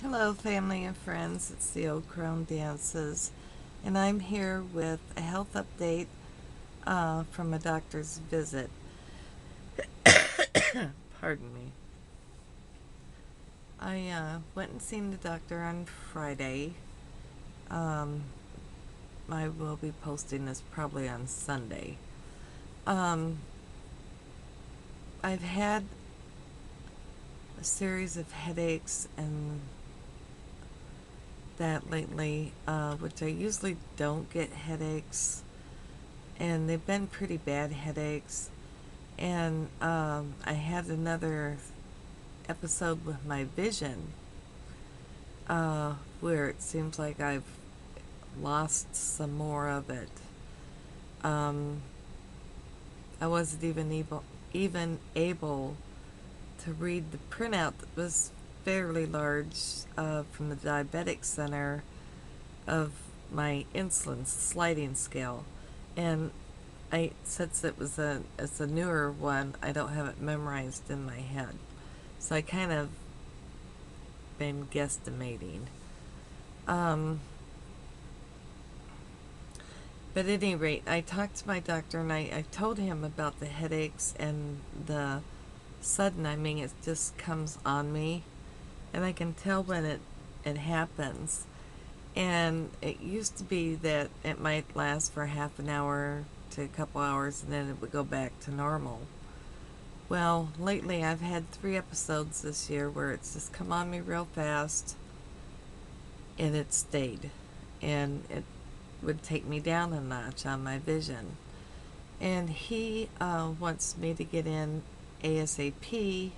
Hello, family and friends. It's the Old Crown Dances, and I'm here with a health update from a doctor's visit. Pardon me. I went and seen the doctor on Friday. Um, I will be posting this probably on Sunday. Um, I've had a series of headaches and that lately, which I usually don't get headaches, and they've been pretty bad headaches. And I had another episode with my vision where it seems like I've lost some more of it. Um, I wasn't even able to read the printout that was fairly large from the diabetic center of my insulin sliding scale, and since it's a newer one, I don't have it memorized in my head. So I kind of been guesstimating. Um, but at any rate, I talked to my doctor and I told him about the headaches and the sudden, it just comes on me. And I can tell when it happens. And it used to be that it might last for half an hour to a couple hours and then it would go back to normal. Well, lately I've had 3 episodes this year where it's just come on me real fast and it stayed. And it would take me down a notch on my vision. And he wants me to get in ASAP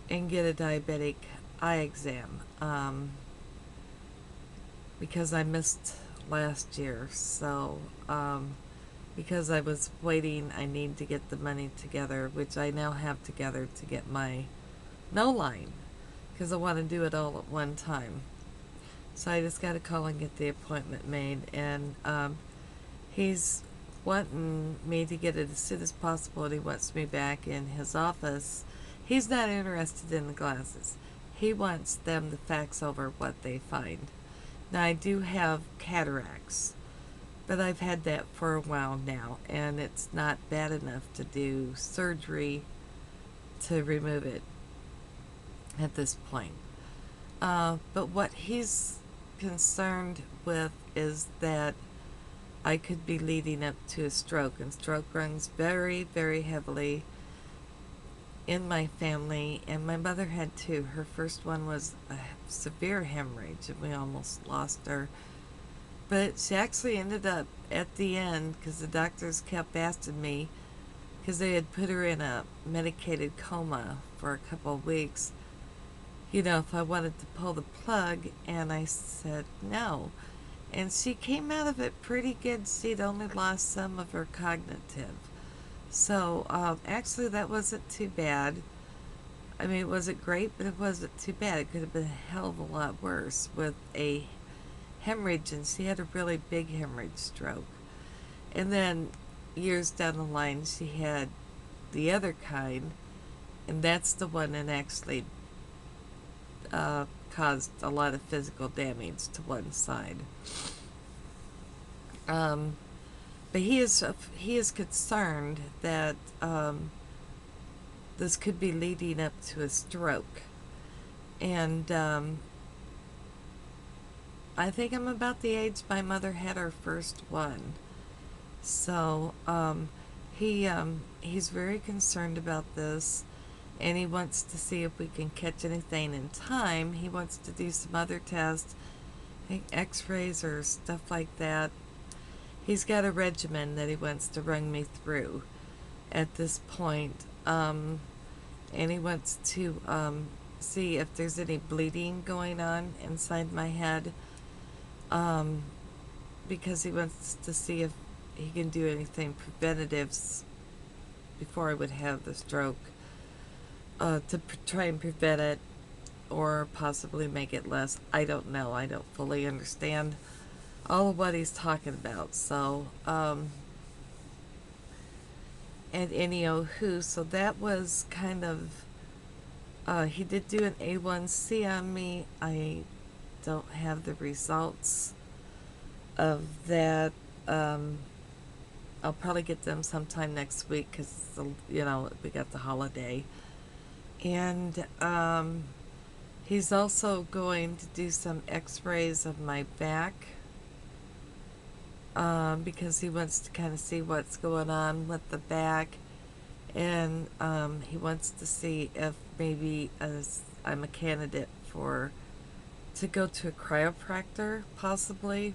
and get a diabetic eye exam because I missed last year. So, because I was waiting, I need to get the money together, which I now have together to get my no line because I want to do it all at one time. So I just got to call and get the appointment made, and he's wanting me to get it as soon as possible, and he wants me back in his office. He's not interested in the glasses. He wants them to fax over what they find. Now, I do have cataracts, but I've had that for a while now, and it's not bad enough to do surgery to remove it at this point. But what he's concerned with is that I could be leading up to a stroke, and stroke runs very, very heavily in my family, and my mother had two. Her first one was a severe hemorrhage, and we almost lost her. But she actually ended up at the end, because the doctors kept asking me, because they had put her in a medicated coma for a couple of weeks, if I wanted to pull the plug, and I said no. And she came out of it pretty good. She'd only lost some of her cognitive. So, actually, that wasn't too bad. It wasn't great, but it wasn't too bad. It could have been a hell of a lot worse with a hemorrhage, and she had a really big hemorrhage stroke. And then, years down the line, she had the other kind, and that's the one that actually caused a lot of physical damage to one side. But he is concerned that this could be leading up to a stroke, and I think I'm about the age my mother had her first one. So he's very concerned about this, and he wants to see if we can catch anything in time. He wants to do some other tests, like X-rays or stuff like that. He's got a regimen that he wants to run me through at this point, and he wants to see if there's any bleeding going on inside my head, because he wants to see if he can do anything preventatives before I would have the stroke, to try and prevent it or possibly make it less. I don't know. I don't fully understand all of what he's talking about. So, and so that was kind of He did do an A1C on me. I don't have the results of that. Um, I'll probably get them sometime next week because, we got the holiday. And he's also going to do some x-rays of my back, because he wants to kind of see what's going on with the back. And he wants to see if maybe as I'm a candidate to go to a chiropractor, possibly,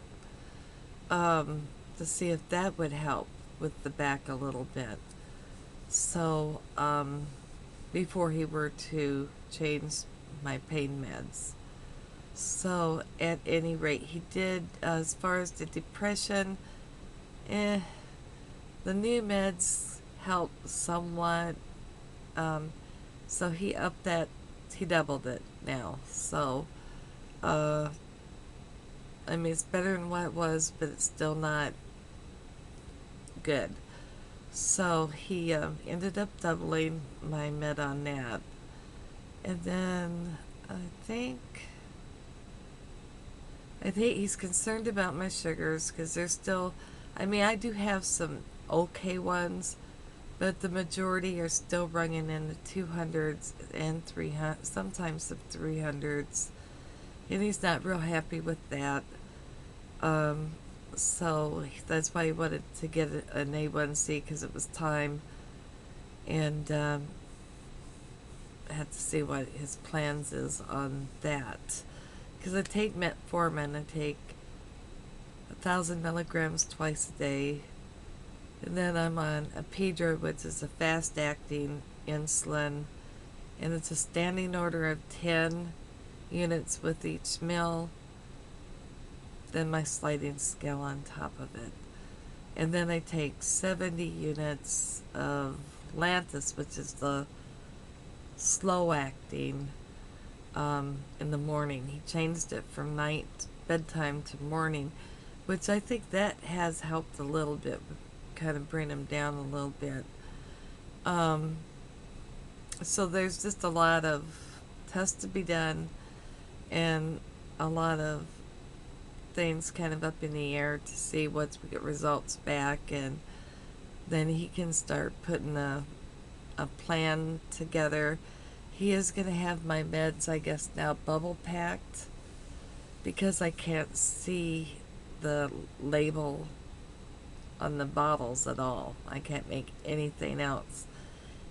to see if that would help with the back a little bit. So, before he were to change my pain meds. So, at any rate, he did, as far as the depression, the new meds help somewhat. Um, so he doubled it now. So, uh, I mean, it's better than what it was, but it's still not good. So he ended up doubling my med on that. And then I think he's concerned about my sugars because they're still, I mean, I do have some okay ones, but the majority are still running in the 200s and 300, sometimes the 300s. And he's not real happy with that. Um, so that's why he wanted to get an A1C because it was time. And I had to see what his plans is on that. Because I take metformin, I take 1,000 milligrams twice a day. And then I'm on Apidra, which is a fast-acting insulin. And it's a standing order of 10 units with each meal. Then my sliding scale on top of it. And then I take 70 units of Lantus, which is the slow-acting, in the morning. He changed it from night bedtime to morning, which I think that has helped a little bit, kind of bring him down a little bit. So there's just a lot of tests to be done and a lot of things kind of up in the air to see once we get results back, and then he can start putting a plan together. He is going to have my meds, I guess, now bubble packed because I can't see the label on the bottles at all. I can't make anything else.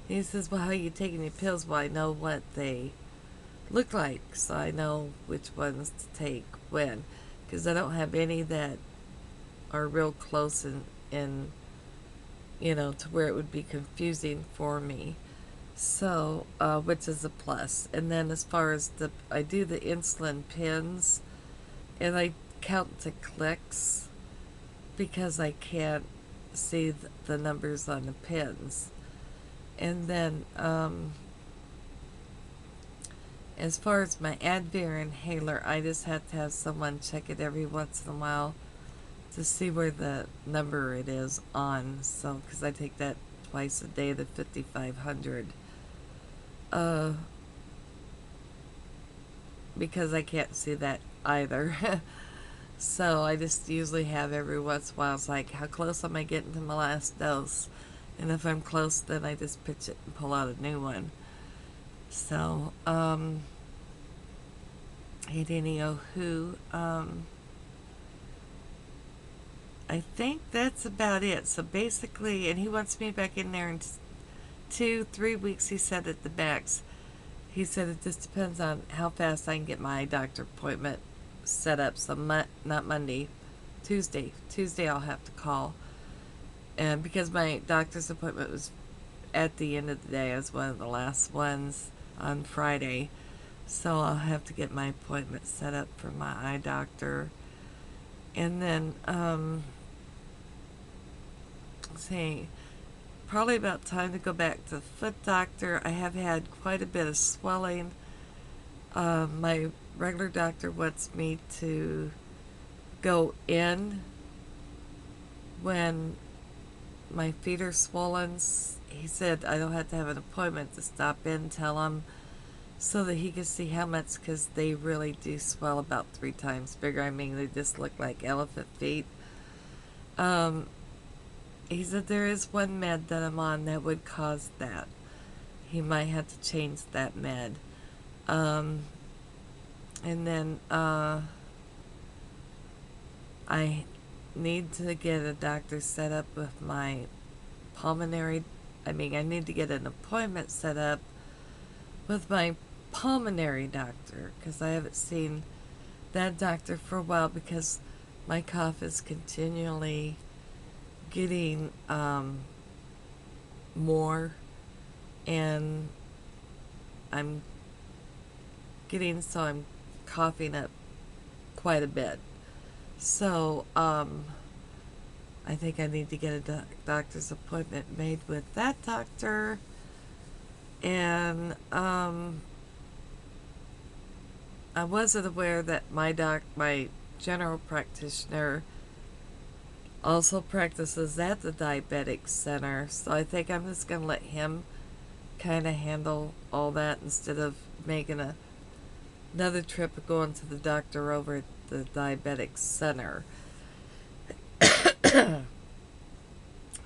He says, well, how are you taking your pills? Well, I know what they look like, so I know which ones to take when. Because I don't have any that are real close in to where it would be confusing for me. So, which is a plus. And then as far as I do the insulin pins, and I count to clicks because I can't see the numbers on the pins. And then, as far as my Advair inhaler, I just have to have someone check it every once in a while to see where the number it is on. So, because I take that twice a day, the 5500. Because I can't see that either. So I just usually have every once in a while, it's like, how close am I getting to my last dose? And if I'm close, then I just pitch it and pull out a new one. So, hey, Danny, I think that's about it. So basically, and he wants me back in there in 2-3 weeks, he said at the max. He said it just depends on how fast I can get my eye doctor appointment set up. So not Monday, Tuesday. Tuesday I'll have to call. And because my doctor's appointment was at the end of the day, I was one of the last ones on Friday. So I'll have to get my appointment set up for my eye doctor. And then, see, probably about time to go back to the foot doctor. I have had quite a bit of swelling. My regular doctor wants me to go in when my feet are swollen. He said I don't have to have an appointment to stop in, tell him so that he could see how much, because they really do swell about 3 times bigger. I mean, they just look like elephant feet. Um, he said there is one med that I'm on that would cause that. He might have to change that med. Um, and then I need to get a doctor set up with my pulmonary. I mean, I need to get an appointment set up with my pulmonary doctor because I haven't seen that doctor for a while because my cough is continually getting more, and I'm I'm coughing up quite a bit. So I think I need to get a doctor's appointment made with that doctor. And I wasn't aware that my general practitioner also practices at the diabetic center, so I think I'm just going to let him kind of handle all that instead of making another trip of going to the doctor over at the diabetic center.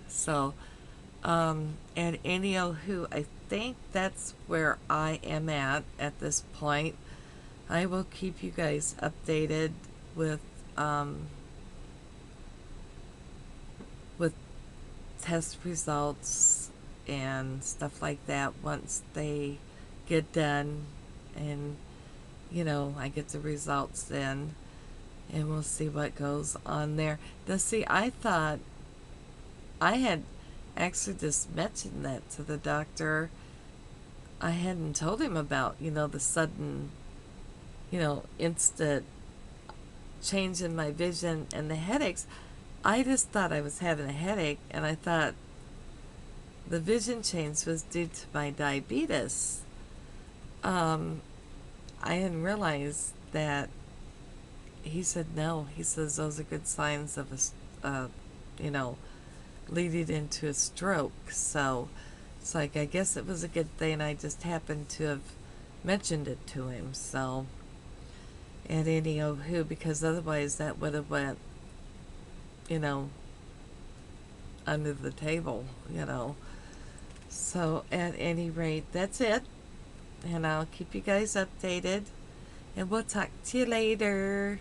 So, and anywho, I think that's where I am at this point. I will keep you guys updated with with test results and stuff like that once they get done, and I get the results then, and we'll see what goes on there. Now, see, I thought I had actually just mentioned that to the doctor. I hadn't told him about, the sudden, instant change in my vision and the headaches. I just thought I was having a headache, and I thought the vision change was due to my diabetes. I didn't realize that. He said no. He says those are good signs of leading into a stroke. So it's like, I guess it was a good thing I just happened to have mentioned it to him. So, at anywho, because otherwise that would have went, under the table. So, at any rate, that's it. And I'll keep you guys updated. And we'll talk to you later.